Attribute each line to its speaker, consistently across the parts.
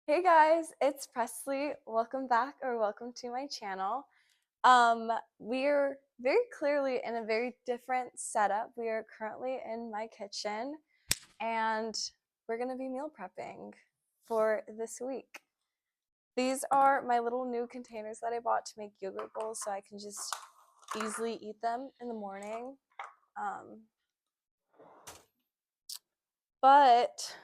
Speaker 1: Hey guys, it's Presley. Welcome back or welcome to my channel. We're very clearly in a very different setup. We are currently in my kitchen and we're gonna be meal prepping for this week. These are my little new containers that I bought to make yogurt bowls so I can just easily eat them in the morning. Um, but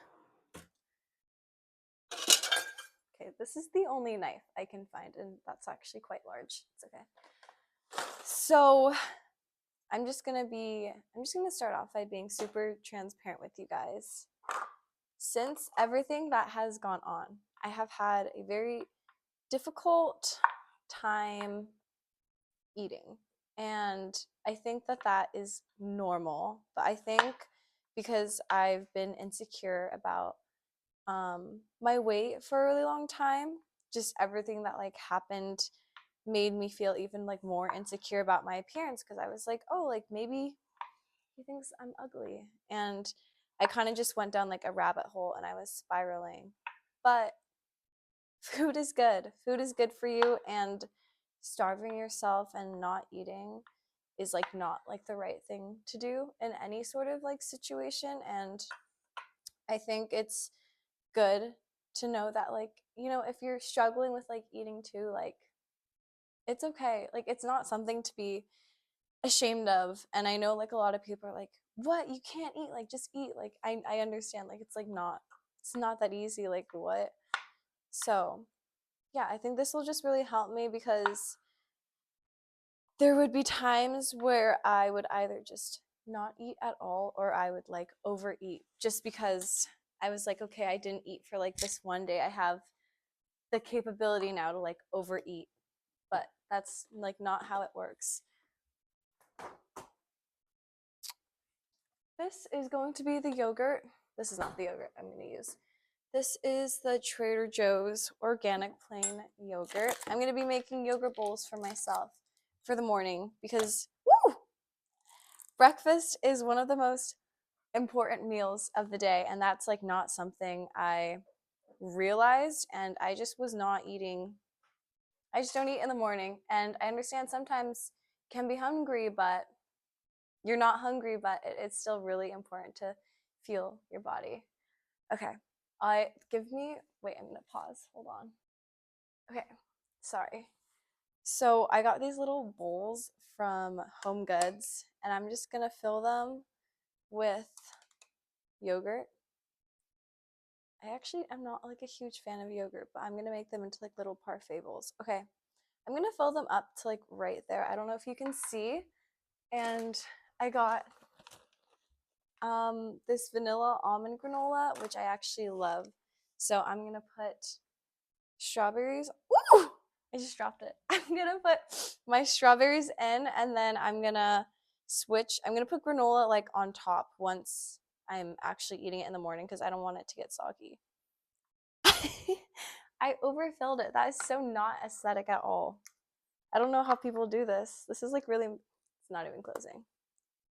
Speaker 1: okay, this is the only knife I can find, and that's actually quite large. It's okay. So I'm just gonna start off by being super transparent with you guys. Since everything that has gone on, I have had a very difficult time eating. And I think that that is normal. But I think because I've been insecure about my weight for a really long time, just everything that like happened made me feel even like more insecure about my appearance because I was like, oh, like maybe he thinks I'm ugly. And I kind of just went down like a rabbit hole and I was spiraling. But food is good. Food is good for you, and starving yourself and not eating is like not like the right thing to do in any sort of like situation. And I think it's good to know that, like, if you're struggling with like eating too, like it's okay. Like it's not something to be ashamed of. And I know like a lot of people are like, what, you can't eat, like just eat. Like I understand, like it's not that easy, like what. So yeah, I think this will just really help me because there would be times where I would either just not eat at all or I would like overeat just because I was like, okay, I didn't eat for like this one day, I have the capability now to like overeat. But that's like not how it works. This is going to be the yogurt. This is not the yogurt I'm going to use. This is the Trader Joe's organic plain yogurt. I'm going to be making yogurt bowls for myself for the morning because woo, breakfast is one of the most important meals of the day, and that's like not something I realized, and I just was not eating. I just don't eat in the morning, and I understand sometimes can be hungry, but you're not hungry, but it's still really important to feel your body. Okay. I give me wait, I'm gonna pause. Hold on. Okay. Sorry. So I got these little bowls from Home Goods and I'm just gonna fill them with yogurt. I actually am not like a huge fan of yogurt, but I'm gonna make them into like little parfait bowls. Okay. I'm gonna fill them up to like right there. I don't know if you can see. And I got this vanilla almond granola, which I actually love. So I'm gonna put strawberries. Ooh! I just dropped it. I'm gonna put my strawberries in, and then I'm gonna switch. I'm gonna put granola like on top once I'm actually eating it in the morning because I don't want it to get soggy. I overfilled it. That is so not aesthetic at all. I don't know how people do this. This is like really, it's not even closing.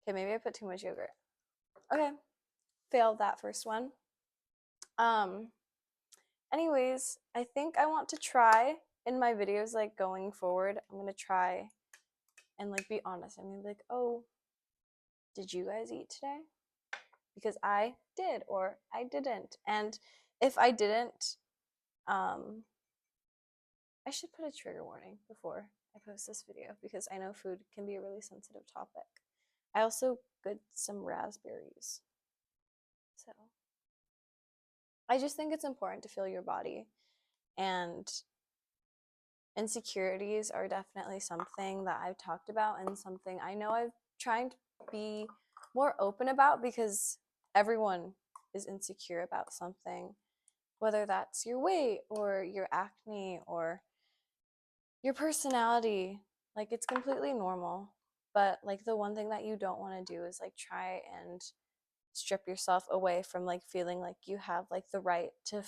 Speaker 1: Okay, maybe I put too much yogurt. Okay, failed that first one. Um, Anyways, I think I want to try in my videos like going forward. I'm gonna try and like be honest. I'm gonna be like, oh, did you guys eat today? Because I did or I didn't. And if I didn't, um, I should put a trigger warning before I post this video because I know food can be a really sensitive topic. I also got some raspberries. So I just think it's important to feel your body, and insecurities are definitely something that I've talked about and something I know I've tried to be more open about because everyone is insecure about something, whether that's your weight or your acne or your personality. Like it's completely normal. But like the one thing that you don't want to do is like try and strip yourself away from like feeling like you have like the right to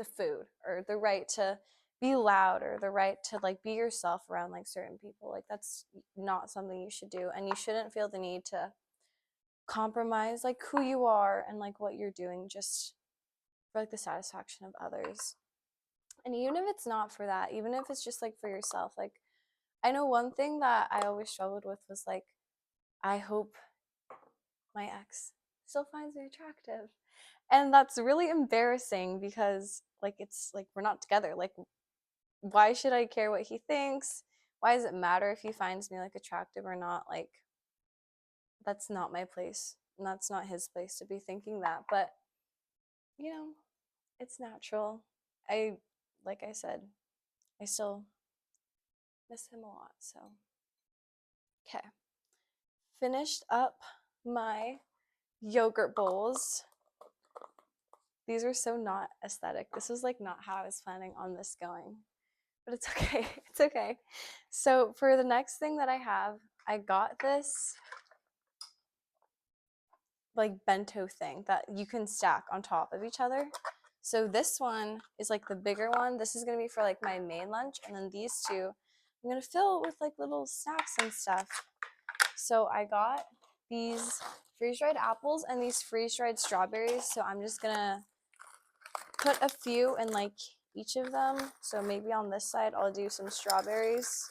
Speaker 1: food or the right to be loud or the right to like be yourself around like certain people. Like that's not something you should do, and you shouldn't feel the need to compromise like who you are and like what you're doing just for like the satisfaction of others. And even if it's not for that, even if it's just like for yourself, like I know one thing that I always struggled with was like, I hope my ex still finds me attractive. And that's really embarrassing because like it's like we're not together. Like why should I care what he thinks? Why does it matter if he finds me like attractive or not? Like that's not my place. And that's not his place to be thinking that. But you know, it's natural. I like I said, I still miss him a lot. So okay. Finished up my yogurt bowls. These are so not aesthetic. This was like not how I was planning on this going. But it's okay. It's okay. So for the next thing that I have, I got this like bento thing that you can stack on top of each other. So this one is like the bigger one. This is going to be for like my main lunch. And then these two, I'm going to fill with like little snacks and stuff. So I got these freeze-dried apples and these freeze-dried strawberries. So I'm just going to put a few in like each of them. So maybe on this side, I'll do some strawberries.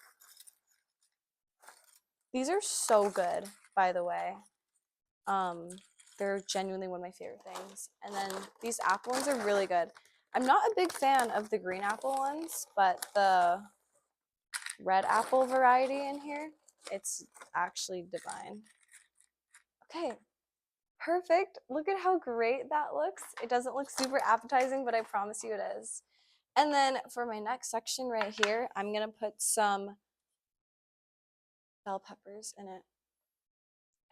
Speaker 1: These are so good, by the way. They're genuinely one of my favorite things. And then these apple ones are really good. I'm not a big fan of the green apple ones, but the red apple variety in here, it's actually divine. Okay, perfect. Look at how great that looks. It doesn't look super appetizing, but I promise you it is. And then for my next section right here, I'm going to put some bell peppers in it.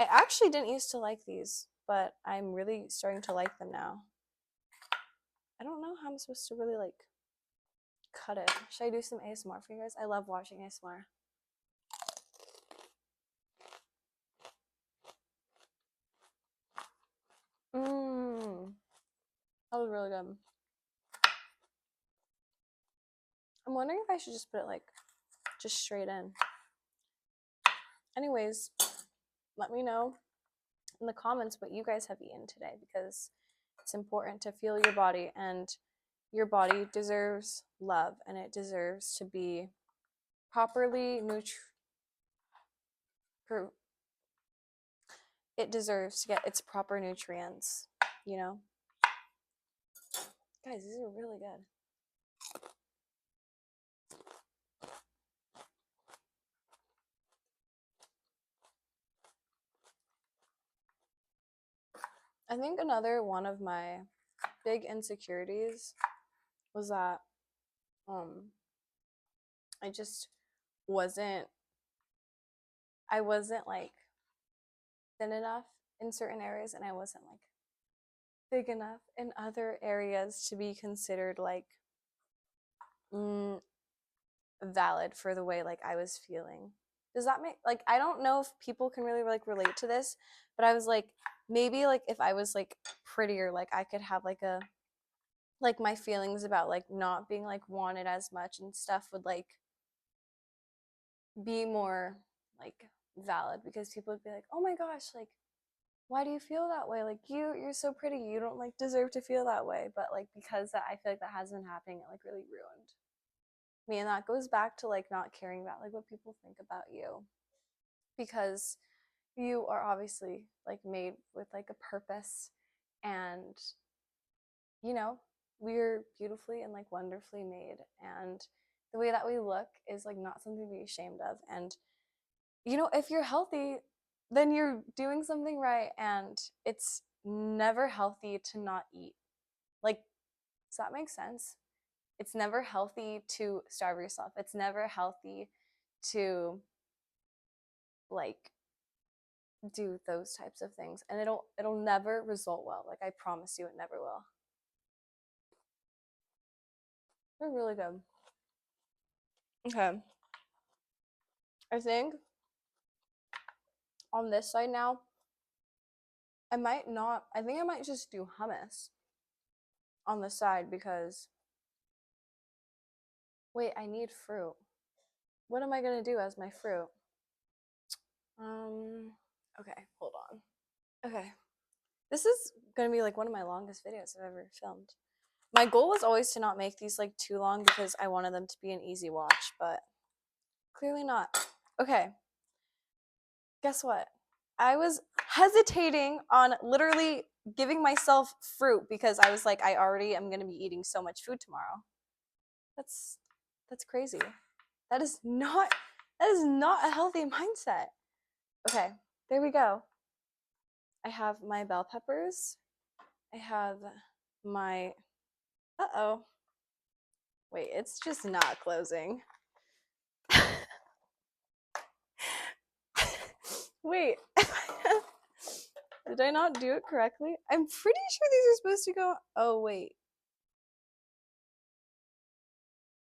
Speaker 1: I actually didn't used to like these, but I'm really starting to like them now. I don't know how I'm supposed to really like cut it. Should I do some ASMR for you guys? I love watching ASMR. Mmm. That was really good. I'm wondering if I should just put it like just straight in. Anyways, let me know in the comments what you guys have eaten today because it's important to feel your body, and your body deserves love and it deserves to be properly it deserves to get its proper nutrients, you know? Guys, these are really good. I think another one of my big insecurities was that I just wasn't I wasn't like thin enough in certain areas, and I wasn't like big enough in other areas to be considered like valid for the way like I was feeling. Does that make like I don't know if people can really like relate to this, but I was like maybe like if I was like prettier, like I could have like a like my feelings about like not being like wanted as much and stuff would like be more like valid, because people would be like, "Oh my gosh, like why do you feel that way? Like you're so pretty. You don't like deserve to feel that way." But like because that I feel like that has been happening, it like really ruined me, and that goes back to like not caring about like what people think about you, because you are obviously like made with like a purpose, and you know, we're beautifully and like wonderfully made, and the way that we look is like not something to be ashamed of. And you know, if you're healthy, then you're doing something right, and it's never healthy to not eat. Like, does that make sense? It's never healthy to starve yourself. It's never healthy to like do those types of things, and it'll never result well. Like I promise you it never will. They're really good. Okay. I think on this side now, I might not, I think I might just do hummus on the side because, wait, I need fruit. What am I going to do as my fruit? Okay, hold on. Okay. This is going to be like one of my longest videos I've ever filmed. My goal was always to not make these like too long because I wanted them to be an easy watch, but clearly not. Okay, guess what? I was hesitating on literally giving myself fruit because I was like, I already am gonna be eating so much food tomorrow. That's crazy. That is not a healthy mindset. Okay, there we go. I have my bell peppers. I have my uh-oh. Wait, it's just not closing. Wait. Did I not do it correctly? I'm pretty sure these are supposed to go. Oh, wait.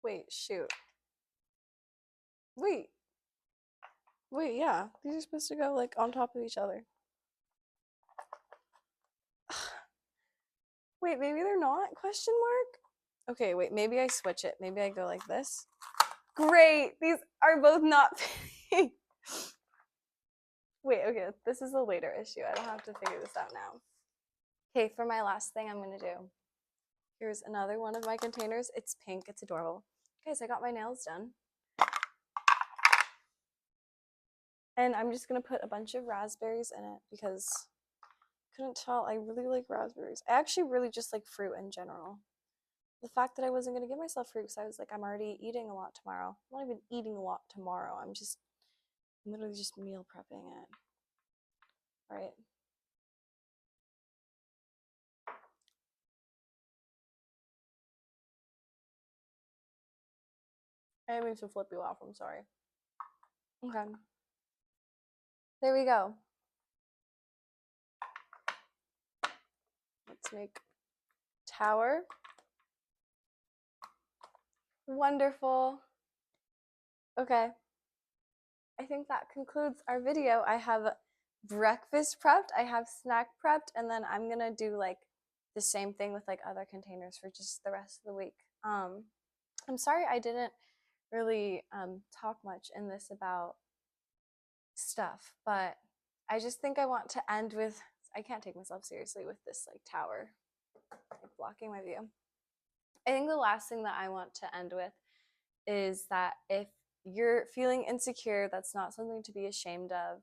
Speaker 1: Wait, shoot. Wait. Wait, yeah. These are supposed to go like on top of each other. Wait, maybe they're not? Question mark? Okay, wait, maybe I switch it. Maybe I go like this. Great! These are both not fitting. Wait, okay, this is a later issue. I don't have to figure this out now. Okay, for my last thing I'm gonna do. Here's another one of my containers. It's pink, it's adorable. Guys, I got my nails done. And I'm just gonna put a bunch of raspberries in it because I couldn't tell. I really like raspberries. I actually really just like fruit in general. The fact that I wasn't gonna give myself fruit because I was like, I'm already eating a lot tomorrow. I'm not even eating a lot tomorrow. I'm literally just meal prepping it. All right. I didn't mean to flip you off. I'm sorry. Okay. There we go. Let's make tower. Wonderful. Okay. I think that concludes our video. I have breakfast prepped, I have snack prepped, and then I'm gonna do like the same thing with like other containers for just the rest of the week. I'm sorry I didn't really talk much in this about stuff, but I just think I want to end with, I can't take myself seriously with this like tower like blocking my view. I think the last thing that I want to end with is that if you're feeling insecure, that's not something to be ashamed of.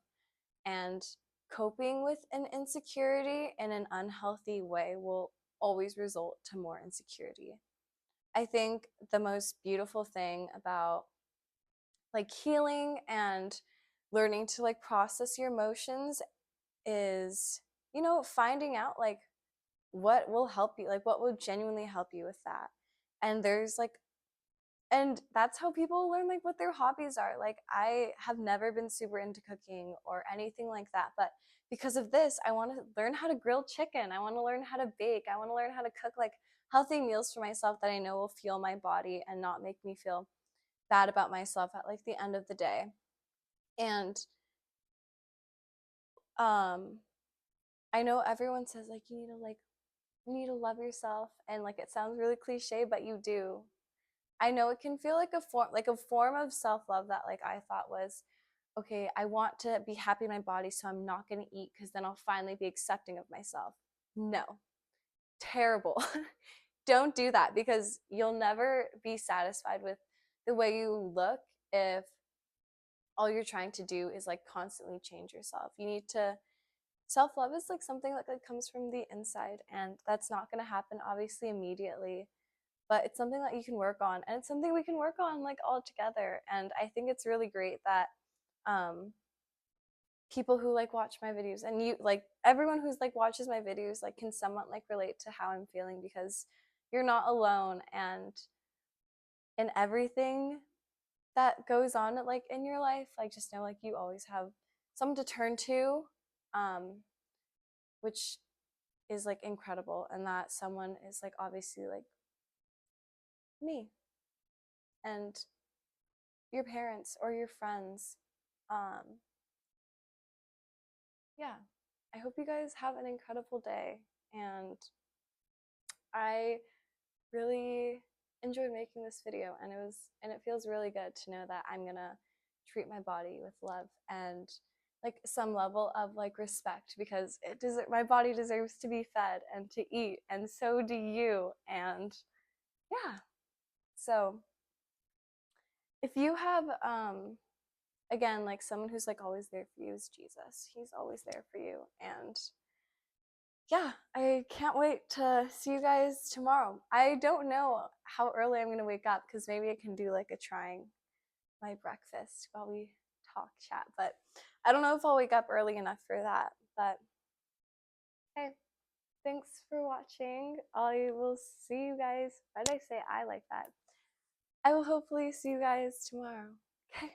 Speaker 1: And coping with an insecurity in an unhealthy way will always result to more insecurity. I think the most beautiful thing about like healing and learning to like process your emotions is, you know, finding out like what will help you, like what will genuinely help you with that. And there's like, and that's how people learn like what their hobbies are. Like I have never been super into cooking or anything like that, but because of this I want to learn how to grill chicken, I want to learn how to bake, I want to learn how to cook like healthy meals for myself that I know will fuel my body and not make me feel bad about myself at like the end of the day. And I know everyone says like you need to love yourself, and like it sounds really cliche, but you do. I know it can feel like a form of self-love that like I thought was, okay, I want to be happy in my body, so I'm not going to eat because then I'll finally be accepting of myself. No. Terrible. Don't do that because you'll never be satisfied with the way you look if all you're trying to do is like constantly change yourself. You need to, self-love is like something that comes from the inside, and that's not going to happen obviously immediately, but it's something that you can work on, and it's something we can work on like all together. And I think it's really great that people who like watch my videos, and you like everyone who's like watches my videos like can somewhat like relate to how I'm feeling, because you're not alone. And in everything that goes on like in your life, like just know like you always have someone to turn to, um which is like incredible, and that someone is like obviously like me and your parents or your friends. Yeah, I hope you guys have an incredible day, and I really enjoyed making this video, and it feels really good to know that I'm gonna treat my body with love. And like some level of like respect, because my body deserves to be fed and to eat, and so do you. And yeah, so if you have again, like someone who's like always there for you is Jesus. He's always there for you. And yeah, I can't wait to see you guys tomorrow. I don't know how early I'm going to wake up, because maybe I can do like a trying my breakfast while we talk chat, but I don't know if I'll wake up early enough for that. But hey, thanks for watching. I will see you guys. Why did I say I like that? I will hopefully see you guys tomorrow. Okay.